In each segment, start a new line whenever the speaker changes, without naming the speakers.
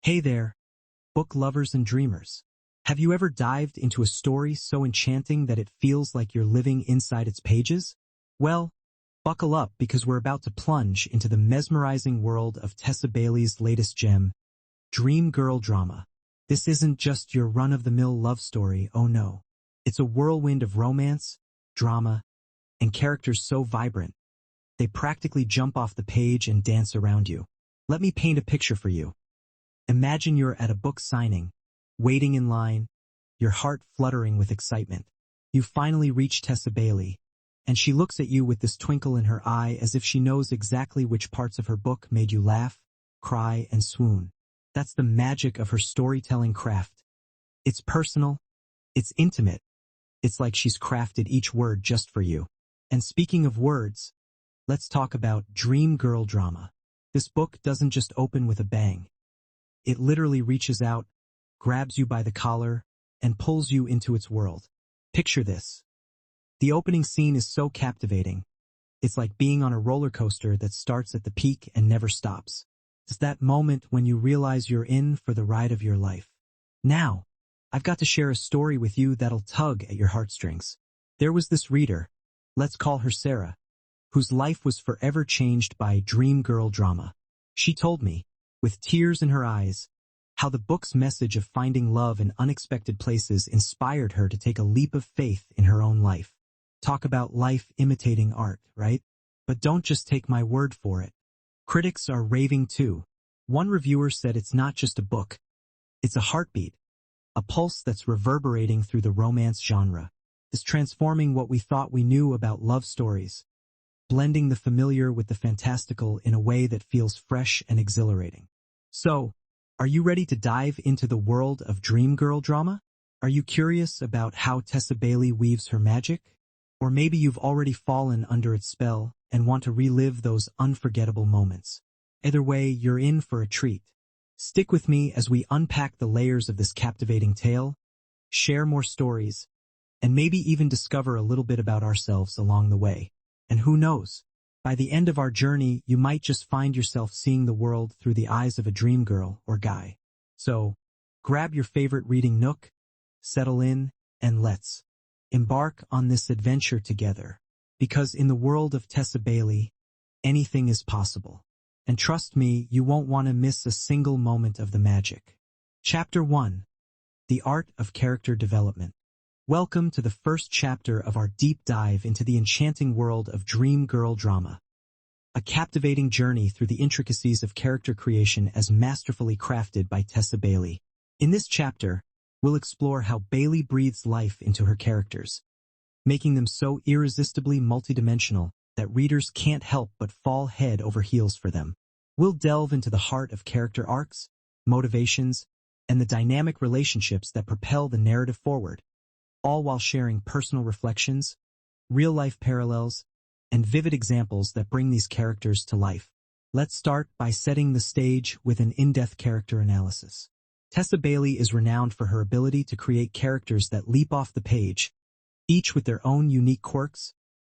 Hey there, book lovers and dreamers. Have you ever dived into a story so enchanting that it feels like you're living inside its pages? Well, buckle up because we're about to plunge into the mesmerizing world of Tessa Bailey's latest gem, Dream Girl Drama. This isn't just your run-of-the-mill love story, oh no. It's a whirlwind of romance, drama, and characters so vibrant, they practically jump off the page and dance around you. Let me paint a picture for you. Imagine you're at a book signing, waiting in line, your heart fluttering with excitement. You finally reach Tessa Bailey, and she looks at you with this twinkle in her eye as if she knows exactly which parts of her book made you laugh, cry, and swoon. That's the magic of her storytelling craft. It's personal, it's intimate. It's like she's crafted each word just for you. And speaking of words, let's talk about Dream Girl Drama. This book doesn't just open with a bang. It literally reaches out, grabs you by the collar, and pulls you into its world. Picture this. The opening scene is so captivating. It's like being on a roller coaster that starts at the peak and never stops. It's that moment when you realize you're in for the ride of your life. Now, I've got to share a story with you that'll tug at your heartstrings. There was this reader, let's call her Sarah, whose life was forever changed by Dream Girl Drama. She told me, with tears in her eyes, how the book's message of finding love in unexpected places inspired her to take a leap of faith in her own life. Talk about life imitating art, right? But don't just take my word for it. Critics are raving too. One reviewer said it's not just a book. It's a heartbeat, a pulse that's reverberating through the romance genre. It's transforming what we thought we knew about love stories, blending the familiar with the fantastical in a way that feels fresh and exhilarating. So, are you ready to dive into the world of Dream Girl Drama? Are you curious about how Tessa Bailey weaves her magic? Or maybe you've already fallen under its spell and want to relive those unforgettable moments. Either way, you're in for a treat. Stick with me as we unpack the layers of this captivating tale, share more stories, and maybe even discover a little bit about ourselves along the way. And who knows? By the end of our journey, you might just find yourself seeing the world through the eyes of a dream girl or guy. So, grab your favorite reading nook, settle in, and let's embark on this adventure together. Because in the world of Tessa Bailey, anything is possible. And trust me, you won't want to miss a single moment of the magic. Chapter 1. The Art of Character Development. Welcome to the first chapter of our deep dive into the enchanting world of Dream Girl Drama. A captivating journey through the intricacies of character creation as masterfully crafted by Tessa Bailey. In this chapter, we'll explore how Bailey breathes life into her characters, making them so irresistibly multidimensional that readers can't help but fall head over heels for them. We'll delve into the heart of character arcs, motivations, and the dynamic relationships that propel the narrative forward, all while sharing personal reflections, real-life parallels, and vivid examples that bring these characters to life. Let's start by setting the stage with an in-depth character analysis. Tessa Bailey is renowned for her ability to create characters that leap off the page, each with their own unique quirks,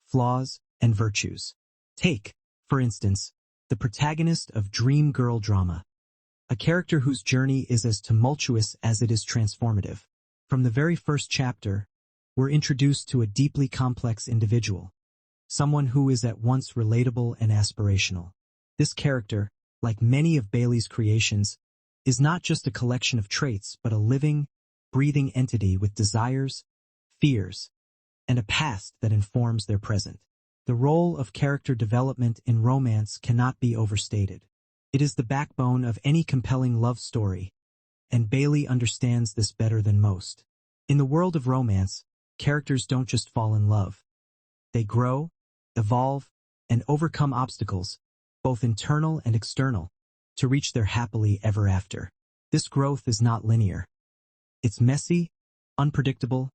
flaws, and virtues. Take, for instance, the protagonist of Dream Girl Drama, a character whose journey is as tumultuous as it is transformative. From the very first chapter, we're introduced to a deeply complex individual, someone who is at once relatable and aspirational. This character, like many of Bailey's creations, is not just a collection of traits but a living, breathing entity with desires, fears, and a past that informs their present. The role of character development in romance cannot be overstated. It is the backbone of any compelling love story, and Bailey understands this better than most. In the world of romance, characters don't just fall in love. They grow, evolve, and overcome obstacles, both internal and external, to reach their happily ever after. This growth is not linear. It's messy, unpredictable,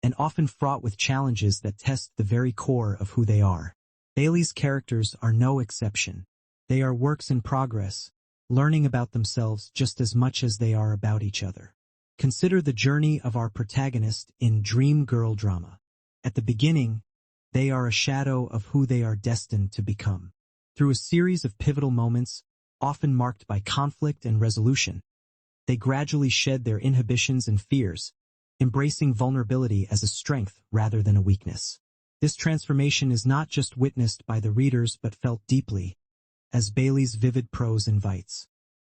and often fraught with challenges that test the very core of who they are. Bailey's characters are no exception. They are works in progress, learning about themselves just as much as they are about each other. Consider the journey of our protagonist in Dream Girl Drama. At the beginning, they are a shadow of who they are destined to become. Through a series of pivotal moments, often marked by conflict and resolution, They gradually shed their inhibitions and fears, embracing vulnerability as a strength rather than a weakness. This transformation is not just witnessed by the readers but felt deeply, as Bailey's vivid prose invites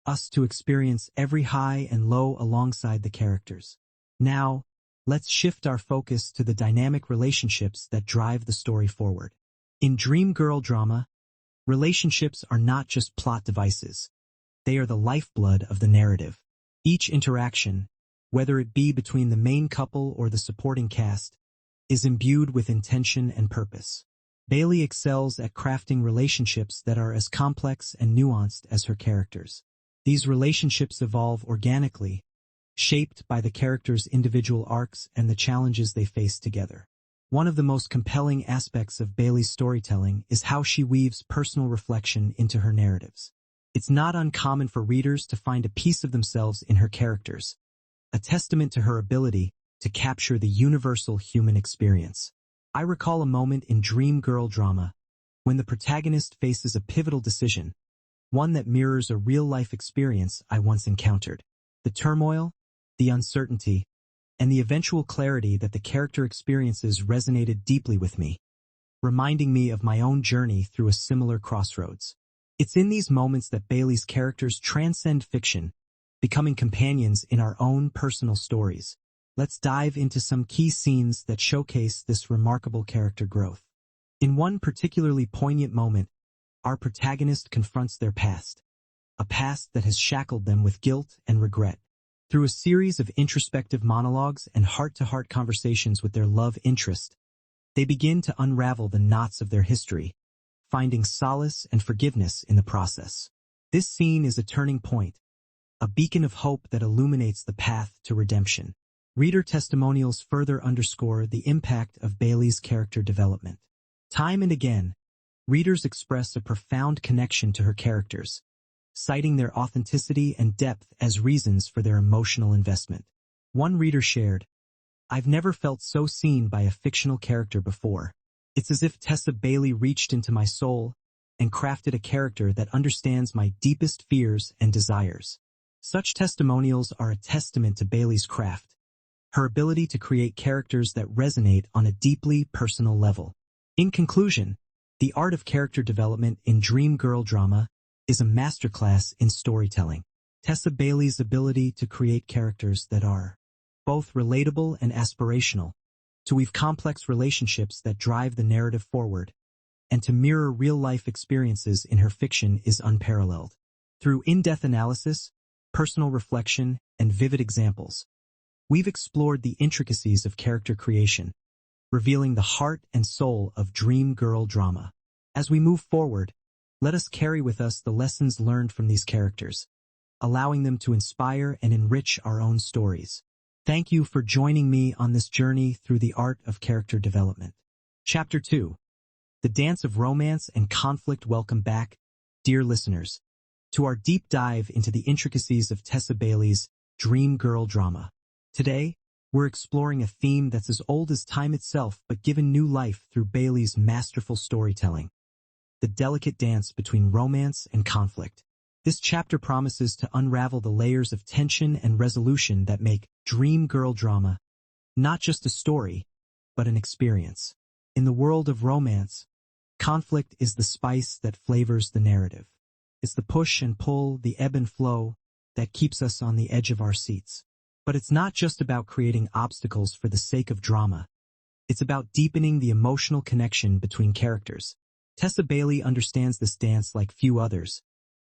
us to experience every high and low alongside the characters. Now, let's shift our focus to the dynamic relationships that drive the story forward. In dream girl drama, relationships are not just plot devices. They are the lifeblood of the narrative. Each interaction, whether it be between the main couple or the supporting cast, is imbued with intention and purpose. Bailey excels at crafting relationships that are as complex and nuanced as her characters. These relationships evolve organically, shaped by the characters' individual arcs and the challenges they face together. One of the most compelling aspects of Bailey's storytelling is how she weaves personal reflection into her narratives. It's not uncommon for readers to find a piece of themselves in her characters, a testament to her ability to capture the universal human experience. I recall a moment in dream girl drama when the protagonist faces a pivotal decision, one that mirrors a real-life experience I once encountered. The turmoil, the uncertainty, and the eventual clarity that the character experiences resonated deeply with me, reminding me of my own journey through a similar crossroads. It's in these moments that Bailey's characters transcend fiction, becoming companions in our own personal stories. Let's dive into some key scenes that showcase this remarkable character growth. In one particularly poignant moment, our protagonist confronts their past, a past that has shackled them with guilt and regret. Through a series of introspective monologues and heart-to-heart conversations with their love interest, they begin to unravel the knots of their history, finding solace and forgiveness in the process. This scene is a turning point, a beacon of hope that illuminates the path to redemption. Reader testimonials further underscore the impact of Bailey's character development. Time and again, readers express a profound connection to her characters, citing their authenticity and depth as reasons for their emotional investment. One reader shared, "I've never felt so seen by a fictional character before. It's as if Tessa Bailey reached into my soul and crafted a character that understands my deepest fears and desires." Such testimonials are a testament to Bailey's craft, her ability to create characters that resonate on a deeply personal level. In conclusion, the art of character development in dream girl drama is a masterclass in storytelling. Tessa Bailey's ability to create characters that are both relatable and aspirational, to weave complex relationships that drive the narrative forward, and to mirror real-life experiences in her fiction is unparalleled. Through in-depth analysis, personal reflection, and vivid examples, we've explored the intricacies of character creation, revealing the heart and soul of dream girl drama. As we move forward, let us carry with us the lessons learned from these characters, allowing them to inspire and enrich our own stories. Thank you for joining me on this journey through the art of character development. Chapter 2. The Dance of Romance and Conflict. Welcome back, dear listeners, to our deep dive into the intricacies of Tessa Bailey's dream girl drama. Today, we're exploring a theme that's as old as time itself but given new life through Bailey's masterful storytelling: the delicate dance between romance and conflict. This chapter promises to unravel the layers of tension and resolution that make dream girl drama not just a story, but an experience. In the world of romance, conflict is the spice that flavors the narrative. It's the push and pull, the ebb and flow, that keeps us on the edge of our seats. But it's not just about creating obstacles for the sake of drama. It's about deepening the emotional connection between characters. Tessa Bailey understands this dance like few others,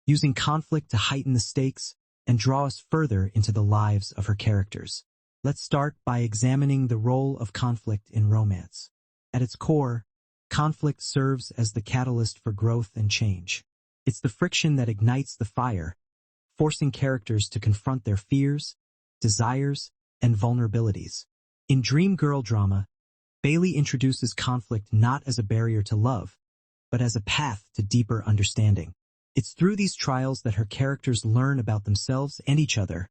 using conflict to heighten the stakes and draw us further into the lives of her characters. Let's start by examining the role of conflict in romance. At its core, conflict serves as the catalyst for growth and change. It's the friction that ignites the fire, forcing characters to confront their fears, desires, and vulnerabilities. In dream girl drama, Bailey introduces conflict not as a barrier to love, but as a path to deeper understanding. It's through these trials that her characters learn about themselves and each other,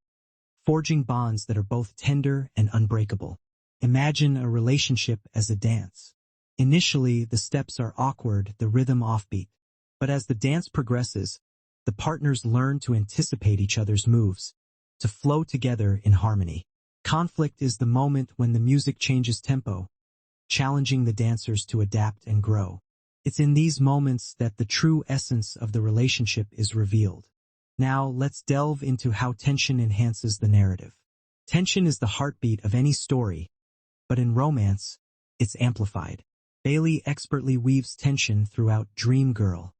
forging bonds that are both tender and unbreakable. Imagine a relationship as a dance. Initially, the steps are awkward, the rhythm offbeat. But as the dance progresses, the partners learn to anticipate each other's moves, to flow together in harmony. Conflict is the moment when the music changes tempo, challenging the dancers to adapt and grow. It's in these moments that the true essence of the relationship is revealed. Now, let's delve into how tension enhances the narrative. Tension is the heartbeat of any story, but in romance, it's amplified. Bailey expertly weaves tension throughout Dream Girl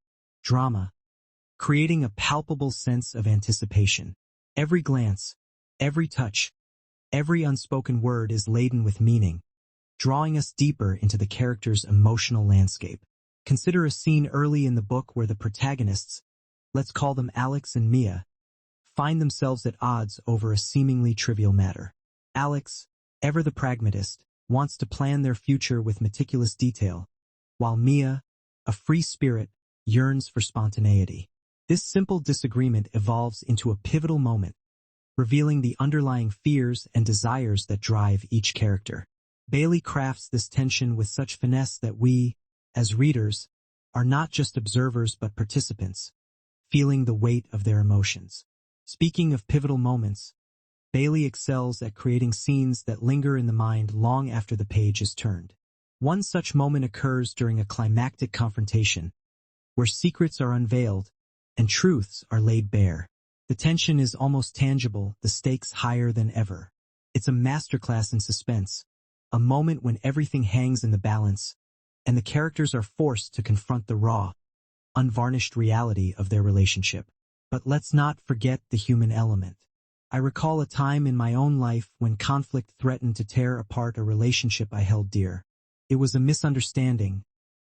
drama, creating a palpable sense of anticipation. Every glance, every touch, every unspoken word is laden with meaning, drawing us deeper into the character's emotional landscape. Consider a scene early in the book where the protagonists, let's call them Alex and Mia, find themselves at odds over a seemingly trivial matter. Alex, ever the pragmatist, wants to plan their future with meticulous detail, while Mia, a free spirit, yearns for spontaneity. This simple disagreement evolves into a pivotal moment, revealing the underlying fears and desires that drive each character. Bailey crafts this tension with such finesse that we, as readers, are not just observers but participants, feeling the weight of their emotions. Speaking of pivotal moments, Bailey excels at creating scenes that linger in the mind long after the page is turned. One such moment occurs during a climactic confrontation, where secrets are unveiled and truths are laid bare. The tension is almost tangible, the stakes higher than ever. It's a masterclass in suspense, a moment when everything hangs in the balance, and the characters are forced to confront the raw, unvarnished reality of their relationship. But let's not forget the human element. I recall a time in my own life when conflict threatened to tear apart a relationship I held dear. It was a misunderstanding,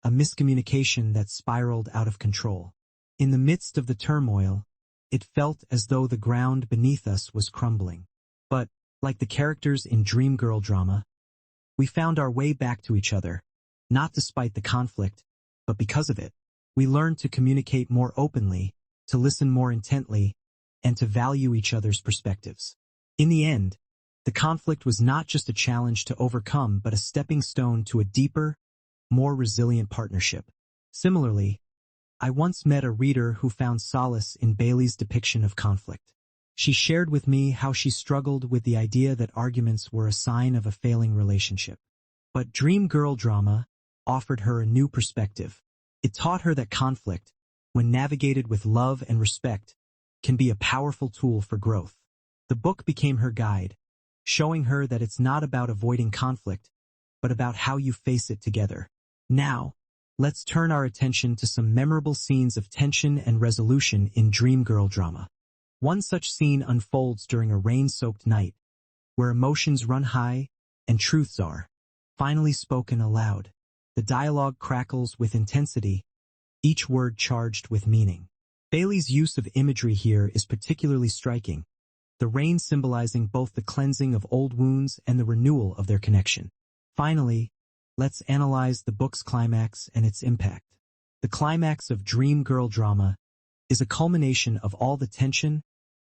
a miscommunication that spiraled out of control. In the midst of the turmoil, it felt as though the ground beneath us was crumbling. But, like the characters in Dream Girl drama, we found our way back to each other, not despite the conflict, but because of it. We learned to communicate more openly, to listen more intently, and to value each other's perspectives. In the end, the conflict was not just a challenge to overcome but a stepping stone to a deeper, more resilient partnership. Similarly, I once met a reader who found solace in Bailey's depiction of conflict. She shared with me how she struggled with the idea that arguments were a sign of a failing relationship. But Dream Girl drama offered her a new perspective. It taught her that conflict, when navigated with love and respect, can be a powerful tool for growth. The book became her guide, showing her that it's not about avoiding conflict, but about how you face it together. Now, let's turn our attention to some memorable scenes of tension and resolution in Dream Girl drama. One such scene unfolds during a rain-soaked night, where emotions run high and truths are finally spoken aloud. The dialogue crackles with intensity, each word charged with meaning. Bailey's use of imagery here is particularly striking, the rain symbolizing both the cleansing of old wounds and the renewal of their connection. Finally, let's analyze the book's climax and its impact. The climax of Dream Girl drama is a culmination of all the tension,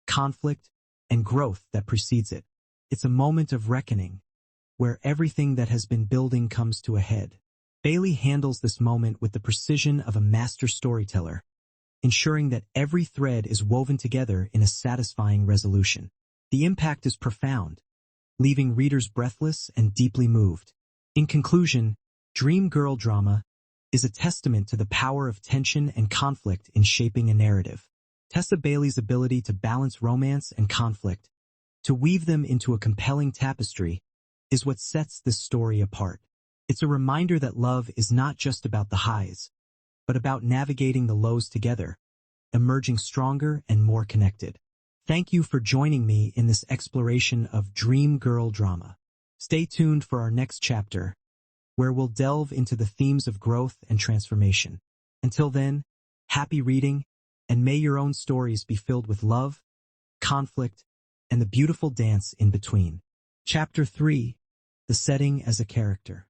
conflict, and growth that precedes it. It's a moment of reckoning, where everything that has been building comes to a head. Bailey handles this moment with the precision of a master storyteller, ensuring that every thread is woven together in a satisfying resolution. The impact is profound, leaving readers breathless and deeply moved. In conclusion, Dream Girl drama is a testament to the power of tension and conflict in shaping a narrative. Tessa Bailey's ability to balance romance and conflict, to weave them into a compelling tapestry, is what sets this story apart. It's a reminder that love is not just about the highs, but about navigating the lows together, emerging stronger and more connected. Thank you for joining me in this exploration of Dream Girl drama. Stay tuned for our next chapter, where we'll delve into the themes of growth and transformation. Until then, happy reading, and may your own stories be filled with love, conflict, and the beautiful dance in between. Chapter 3. The Setting as a Character.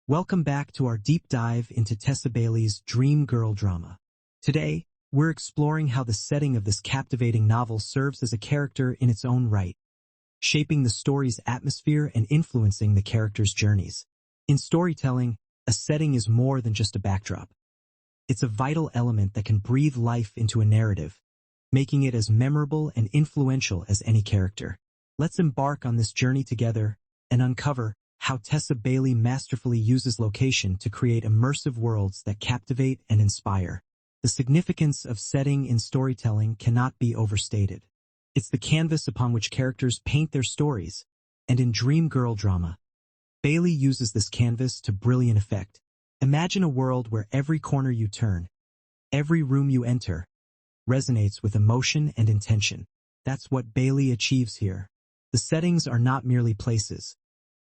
Welcome back to our deep dive into Tessa Bailey's Dream Girl drama. Today, we're exploring how the setting of this captivating novel serves as a character in its own right, shaping the story's atmosphere and influencing the characters' journeys. In storytelling, a setting is more than just a backdrop. It's a vital element that can breathe life into a narrative, making it as memorable and influential as any character. Let's embark on this journey together and uncover how Tessa Bailey masterfully uses location to create immersive worlds that captivate and inspire. The significance of setting in storytelling cannot be overstated. It's the canvas upon which characters paint their stories, and in Dream Girl drama, Bailey uses this canvas to brilliant effect. Imagine a world where every corner you turn, every room you enter, resonates with emotion and intention. That's what Bailey achieves here. The settings are not merely places.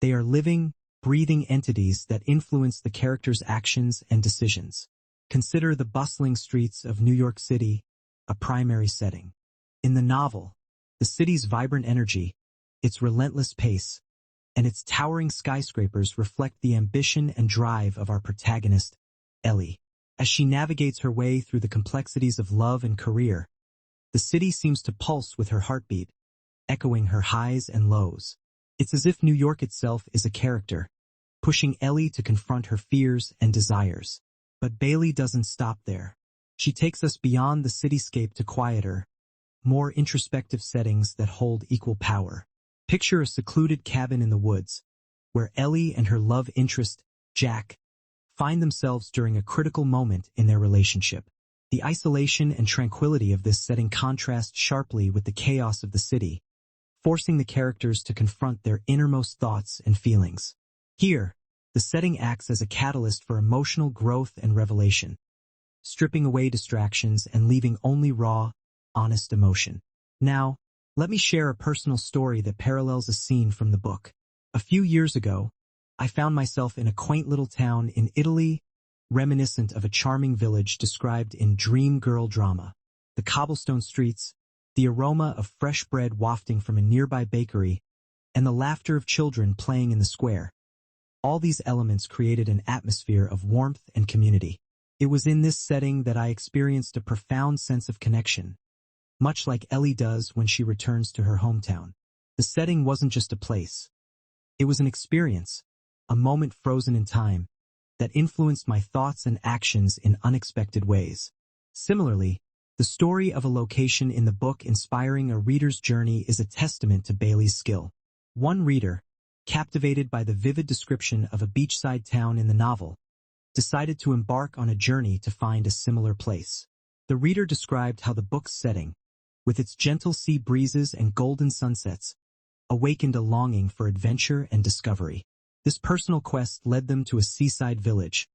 They are living, breathing entities that influence the characters' actions and decisions. Consider the bustling streets of New York City, a primary setting. In the novel, the city's vibrant energy, its relentless pace, and its towering skyscrapers reflect the ambition and drive of our protagonist, Ellie. As she navigates her way through the complexities of love and career, the city seems to pulse with her heartbeat, echoing her highs and lows. It's as if New York itself is a character, pushing Ellie to confront her fears and desires. But Bailey doesn't stop there. She takes us beyond the cityscape to quieter, more introspective settings that hold equal power. Picture a secluded cabin in the woods, where Ellie and her love interest, Jack, find themselves during a critical moment in their relationship. The isolation and tranquility of this setting contrast sharply with the chaos of the city, forcing the characters to confront their innermost thoughts and feelings. Here, the setting acts as a catalyst for emotional growth and revelation, stripping away distractions and leaving only raw, honest emotion. Now, let me share a personal story that parallels a scene from the book. A few years ago, I found myself in a quaint little town in Italy, reminiscent of a charming village described in Dream Girl drama. The cobblestone streets, the aroma of fresh bread wafting from a nearby bakery, and the laughter of children playing in the square. All these elements created an atmosphere of warmth and community. It was in this setting that I experienced a profound sense of connection, much like Ellie does when she returns to her hometown. The setting wasn't just a place. It was an experience, a moment frozen in time, that influenced my thoughts and actions in unexpected ways. Similarly, the story of a location in the book inspiring a reader's journey is a testament to Bailey's skill. One reader, captivated by the vivid description of a beachside town in the novel, decided to embark on a journey to find a similar place. The reader described how the book's setting, with its gentle sea breezes and golden sunsets, awakened a longing for adventure and discovery. This personal quest led them to a seaside village,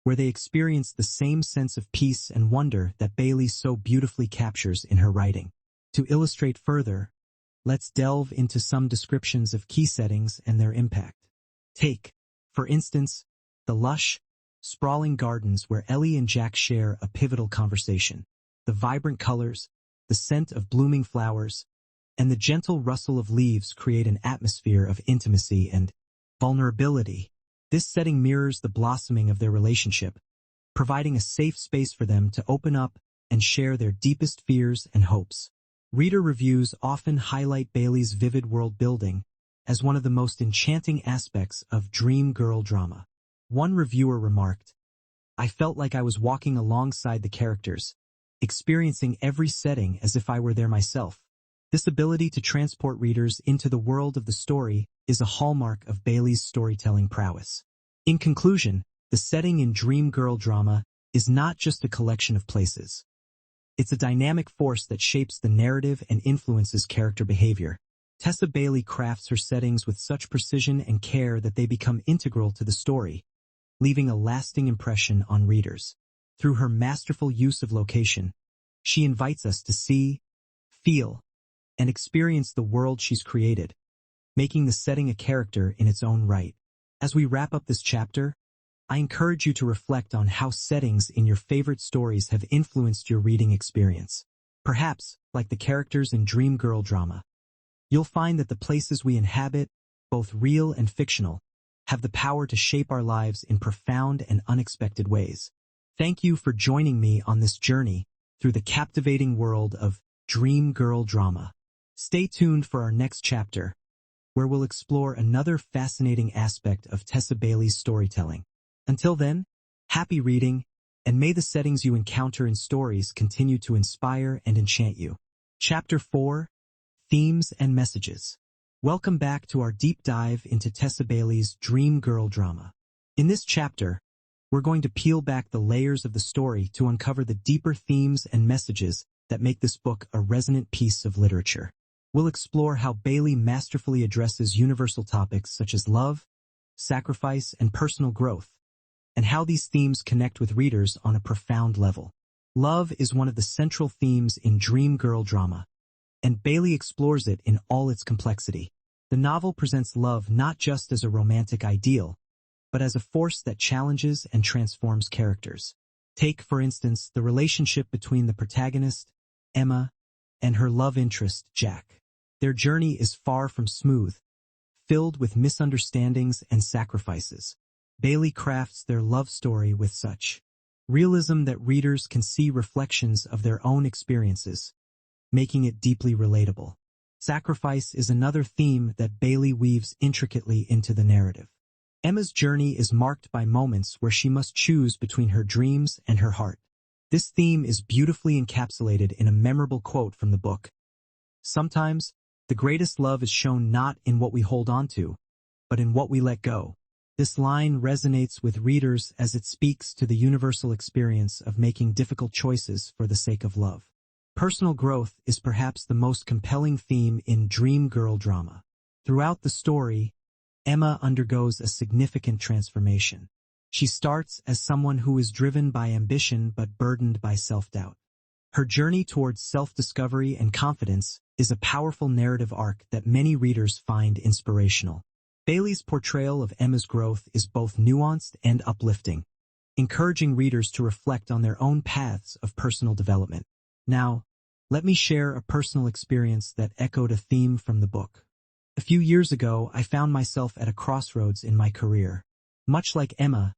where they experienced the same sense of peace and wonder that Bailey so beautifully captures in her writing. To illustrate further, let's delve into some descriptions of key settings and their impact. Take, for instance, the lush, sprawling gardens where Ellie and Jack share a pivotal conversation. The vibrant colors, the scent of blooming flowers, and the gentle rustle of leaves create an atmosphere of intimacy and vulnerability. This setting mirrors the blossoming of their relationship, providing a safe space for them to open up and share their deepest fears and hopes. Reader reviews often highlight Bailey's vivid world building as one of the most enchanting aspects of Dream Girl drama. One reviewer remarked, "I felt like I was walking alongside the characters, experiencing every setting as if I were there myself." This ability to transport readers into the world of the story is a hallmark of Bailey's storytelling prowess. In conclusion, the setting in Dream Girl drama is not just a collection of places. It's a dynamic force that shapes the narrative and influences character behavior. Tessa Bailey crafts her settings with such precision and care that they become integral to the story, leaving a lasting impression on readers. Through her masterful use of location, she invites us to see, feel, and experience the world she's created, making the setting a character in its own right. As we wrap up this chapter, I encourage you to reflect on how settings in your favorite stories have influenced your reading experience. Perhaps, like the characters in Dream Girl drama, you'll find that the places we inhabit, both real and fictional, have the power to shape our lives in profound and unexpected ways. Thank you for joining me on this journey through the captivating world of Dream Girl drama. Stay tuned for our next chapter, where we'll explore another fascinating aspect of Tessa Bailey's storytelling. Until then, happy reading and may the settings you encounter in stories continue to inspire and enchant you. Chapter 4: Themes and Messages. Welcome back to our deep dive into Tessa Bailey's dream girl drama. In this chapter, we're going to peel back the layers of the story to uncover the deeper themes and messages that make this book a resonant piece of literature. We'll explore how Bailey masterfully addresses universal topics such as love, sacrifice, and personal growth, and how these themes connect with readers on a profound level. Love is one of the central themes in dream girl drama, and Bailey explores it in all its complexity. The novel presents love not just as a romantic ideal, but as a force that challenges and transforms characters. Take, for instance, the relationship between the protagonist, Emma, and her love interest, Jack. Their journey is far from smooth, filled with misunderstandings and sacrifices. Bailey crafts their love story with such realism that readers can see reflections of their own experiences, making it deeply relatable. Sacrifice is another theme that Bailey weaves intricately into the narrative. Emma's journey is marked by moments where she must choose between her dreams and her heart. This theme is beautifully encapsulated in a memorable quote from the book. Sometimes, the greatest love is shown not in what we hold on to, but in what we let go. This line resonates with readers as it speaks to the universal experience of making difficult choices for the sake of love. Personal growth is perhaps the most compelling theme in dream girl drama. Throughout the story, Emma undergoes a significant transformation. She starts as someone who is driven by ambition but burdened by self-doubt. Her journey towards self-discovery and confidence is a powerful narrative arc that many readers find inspirational. Bailey's portrayal of Emma's growth is both nuanced and uplifting, encouraging readers to reflect on their own paths of personal development. Now, let me share a personal experience that echoed a theme from the book. A few years ago, I found myself at a crossroads in my career. Much like Emma,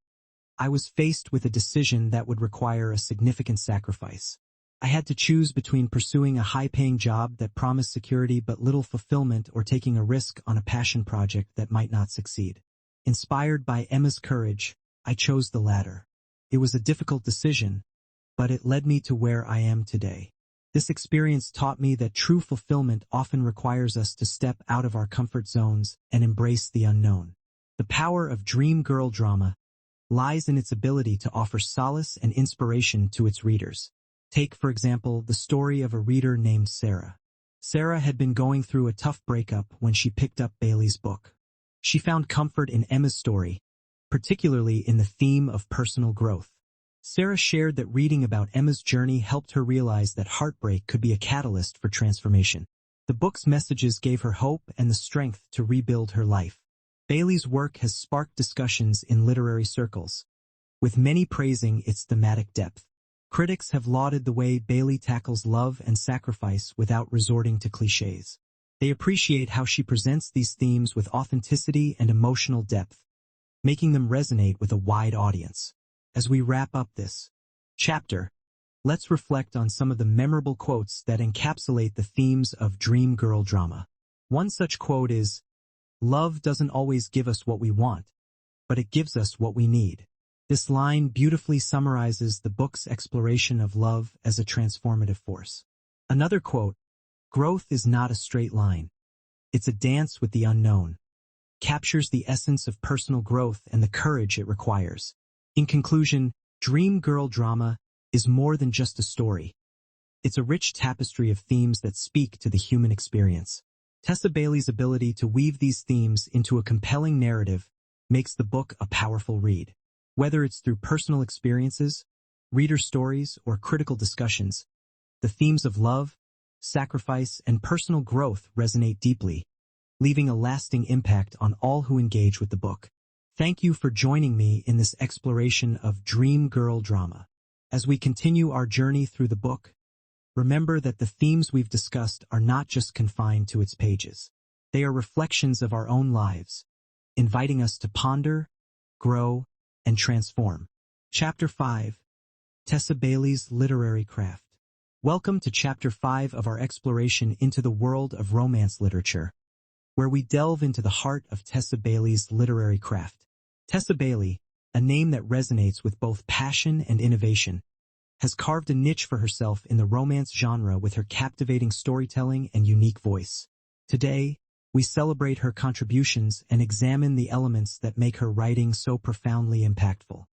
I was faced with a decision that would require a significant sacrifice. I had to choose between pursuing a high-paying job that promised security but little fulfillment or taking a risk on a passion project that might not succeed. Inspired by Emma's courage, I chose the latter. It was a difficult decision, but it led me to where I am today. This experience taught me that true fulfillment often requires us to step out of our comfort zones and embrace the unknown. The power of dream girl drama lies in its ability to offer solace and inspiration to its readers. Take, for example, the story of a reader named Sarah. Sarah had been going through a tough breakup when she picked up Bailey's book. She found comfort in Emma's story, particularly in the theme of personal growth. Sarah shared that reading about Emma's journey helped her realize that heartbreak could be a catalyst for transformation. The book's messages gave her hope and the strength to rebuild her life. Bailey's work has sparked discussions in literary circles, with many praising its thematic depth. Critics have lauded the way Bailey tackles love and sacrifice without resorting to cliches. They appreciate how she presents these themes with authenticity and emotional depth, making them resonate with a wide audience. As we wrap up this chapter, let's reflect on some of the memorable quotes that encapsulate the themes of dream girl drama. One such quote is, "Love doesn't always give us what we want, but it gives us what we need." This line beautifully summarizes the book's exploration of love as a transformative force. Another quote, "Growth is not a straight line. It's a dance with the unknown," captures the essence of personal growth and the courage it requires. In conclusion, dream girl drama is more than just a story. It's a rich tapestry of themes that speak to the human experience. Tessa Bailey's ability to weave these themes into a compelling narrative makes the book a powerful read. Whether it's through personal experiences, reader stories, or critical discussions, the themes of love, sacrifice, and personal growth resonate deeply, leaving a lasting impact on all who engage with the book. Thank you for joining me in this exploration of dream girl drama. As we continue our journey through the book, remember that the themes we've discussed are not just confined to its pages. They are reflections of our own lives, inviting us to ponder, grow, and transform. Chapter 5: Tessa Bailey's Literary Craft. Welcome to Chapter 5 of our exploration into the world of romance literature, where we delve into the heart of Tessa Bailey's literary craft. Tessa Bailey, a name that resonates with both passion and innovation, has carved a niche for herself in the romance genre with her captivating storytelling and unique voice. Today, we celebrate her contributions and examine the elements that make her writing so profoundly impactful.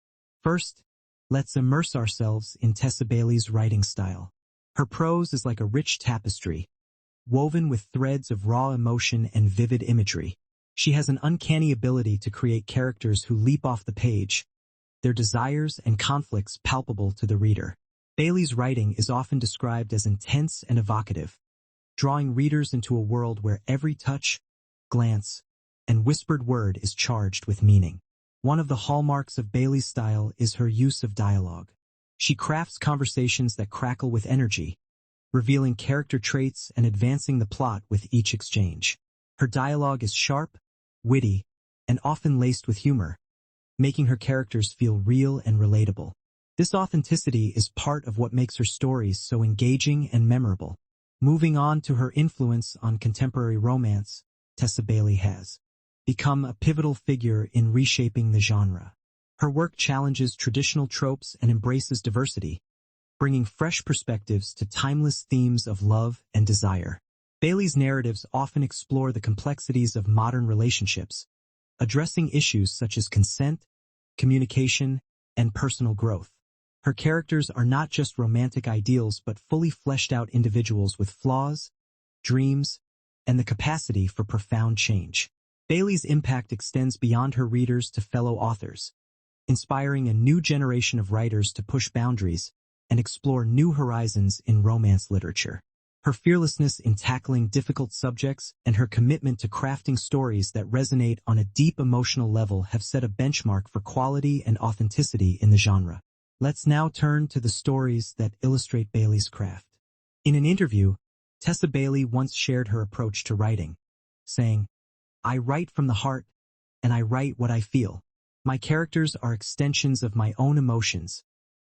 First, let's immerse ourselves in Tessa Bailey's writing style. Her prose is like a rich tapestry, woven with threads of raw emotion and vivid imagery. She has an uncanny ability to create characters who leap off the page, their desires and conflicts palpable to the reader. Bailey's writing is often described as intense and evocative, drawing readers into a world where every touch, glance, and whispered word is charged with meaning. One of the hallmarks of Bailey's style is her use of dialogue. She crafts conversations that crackle with energy, revealing character traits and advancing the plot with each exchange. Her dialogue is sharp, witty, and often laced with humor, making her characters feel real and relatable. This authenticity is part of what makes her stories so engaging and memorable. Moving on to her influence on contemporary romance, Tessa Bailey has become a pivotal figure in reshaping the genre. Her work challenges traditional tropes and embraces diversity, bringing fresh perspectives to timeless themes of love and desire. Bailey's narratives often explore the complexities of modern relationships, addressing issues such as consent, communication, and personal growth. Her characters are not just romantic ideals but fully fleshed out individuals with flaws, dreams, and the capacity for profound change. Bailey's impact extends beyond her readers to fellow authors, inspiring a new generation of writers to push boundaries and explore new horizons in romance literature. Her fearlessness in tackling difficult subjects and her commitment to crafting stories that resonate on a deep emotional level have set a benchmark for quality and authenticity in the genre. Let's now turn to the stories that illustrate Bailey's craft. In an interview, Tessa Bailey once shared her approach to writing, saying, "I write from the heart, and I write what I feel. My characters are extensions of my own emotions,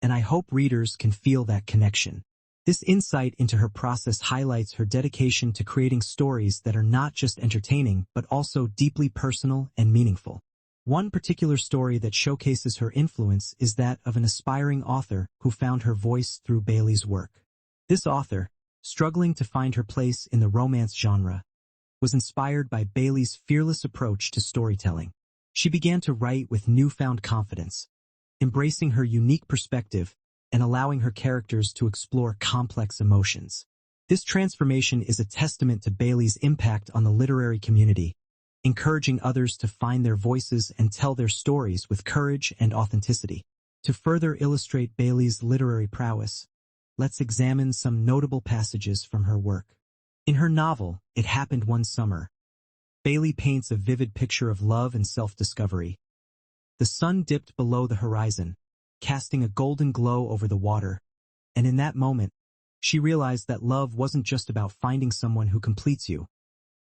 and I hope readers can feel that connection." This insight into her process highlights her dedication to creating stories that are not just entertaining but also deeply personal and meaningful. One particular story that showcases her influence is that of an aspiring author who found her voice through Bailey's work. This author, struggling to find her place in the romance genre, was inspired by Bailey's fearless approach to storytelling. She began to write with newfound confidence, embracing her unique perspective and allowing her characters to explore complex emotions. This transformation is a testament to Bailey's impact on the literary community, encouraging others to find their voices and tell their stories with courage and authenticity. To further illustrate Bailey's literary prowess, let's examine some notable passages from her work. In her novel, It Happened One Summer, Bailey paints a vivid picture of love and self-discovery. The sun dipped below the horizon, casting a golden glow over the water, and in that moment, she realized that love wasn't just about finding someone who completes you.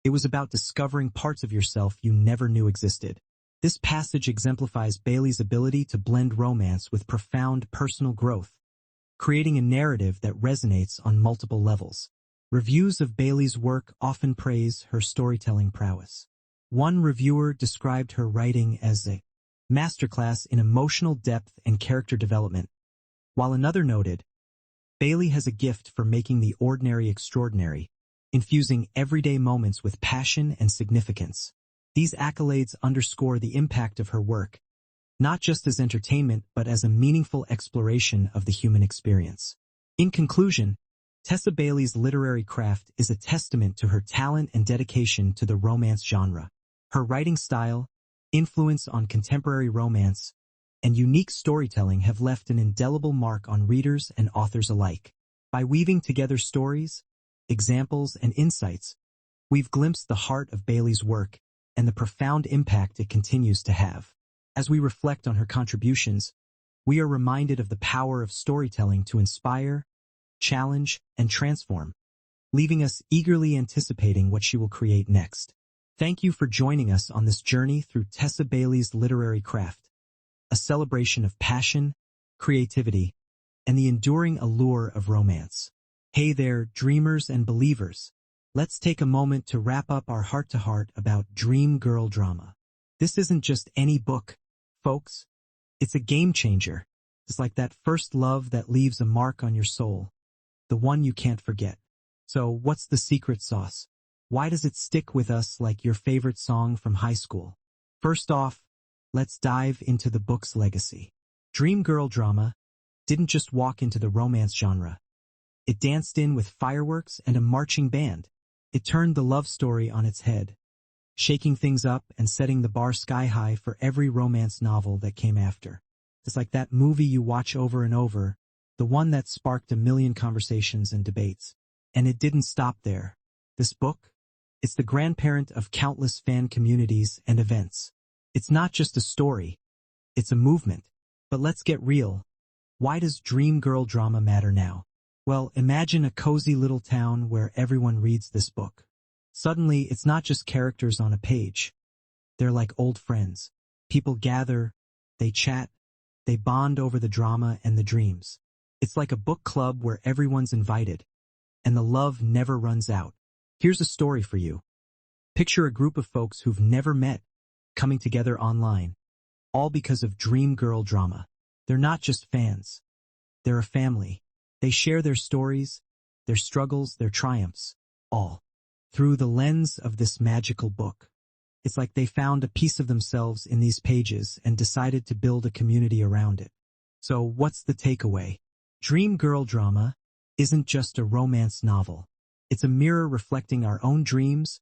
It was about discovering parts of yourself you never knew existed. This passage exemplifies Bailey's ability to blend romance with profound personal growth, creating a narrative that resonates on multiple levels. Reviews of Bailey's work often praise her storytelling prowess. One reviewer described her writing as a masterclass in emotional depth and character development, while another noted, "Bailey has a gift for making the ordinary extraordinary, infusing everyday moments with passion and significance." These accolades underscore the impact of her work, not just as entertainment but as a meaningful exploration of the human experience. In conclusion, Tessa Bailey's literary craft is a testament to her talent and dedication to the romance genre. Her writing style, influence on contemporary romance, and unique storytelling have left an indelible mark on readers and authors alike. By weaving together stories, examples, and insights, we've glimpsed the heart of Bailey's work and the profound impact it continues to have. As we reflect on her contributions, we are reminded of the power of storytelling to inspire, challenge, and transform, leaving us eagerly anticipating what she will create next. Thank you for joining us on this journey through Tessa Bailey's literary craft, a celebration of passion, creativity, and the enduring allure of romance. Hey there, dreamers and believers. Let's take a moment to wrap up our heart-to-heart about dream girl drama. This isn't just any book, folks. It's a game changer. It's like that first love that leaves a mark on your soul, the one you can't forget. So what's the secret sauce? Why does it stick with us like your favorite song from high school? First off, let's dive into the book's legacy. Dream Girl drama didn't just walk into the romance genre. It danced in with fireworks and a marching band. It turned the love story on its head, shaking things up and setting the bar sky high for every romance novel that came after. It's like that movie you watch over and over, the one that sparked a million conversations and debates. And it didn't stop there. This book? It's the grandparent of countless fan communities and events. It's not just a story, it's a movement. But let's get real. Why does Dream Girl drama matter now? Well, imagine a cozy little town where everyone reads this book. Suddenly, it's not just characters on a page. They're like old friends. People gather, they chat, they bond over the drama and the dreams. It's like a book club where everyone's invited, and the love never runs out. Here's a story for you. Picture a group of folks who've never met, coming together online, all because of Dream Girl drama. They're not just fans. They're a family. They share their stories, their struggles, their triumphs, all through the lens of this magical book. It's like they found a piece of themselves in these pages and decided to build a community around it. So what's the takeaway? Dream Girl drama isn't just a romance novel. It's a mirror reflecting our own dreams,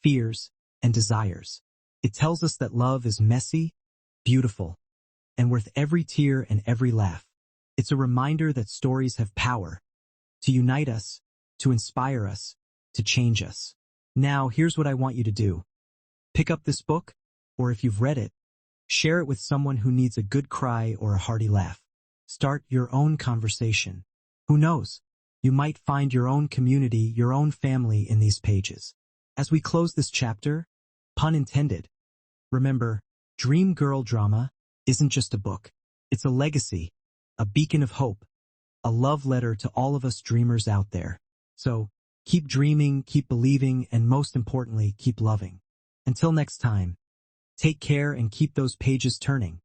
fears, and desires. It tells us that love is messy, beautiful, and worth every tear and every laugh. It's a reminder that stories have power to unite us, to inspire us, to change us. Now, here's what I want you to do. Pick up this book, or if you've read it, share it with someone who needs a good cry or a hearty laugh. Start your own conversation. Who knows? You might find your own community, your own family in these pages. As we close this chapter, pun intended, remember, Dream Girl drama isn't just a book. It's a legacy, a beacon of hope, a love letter to all of us dreamers out there. So, keep dreaming, keep believing, and most importantly, keep loving. Until next time, take care and keep those pages turning.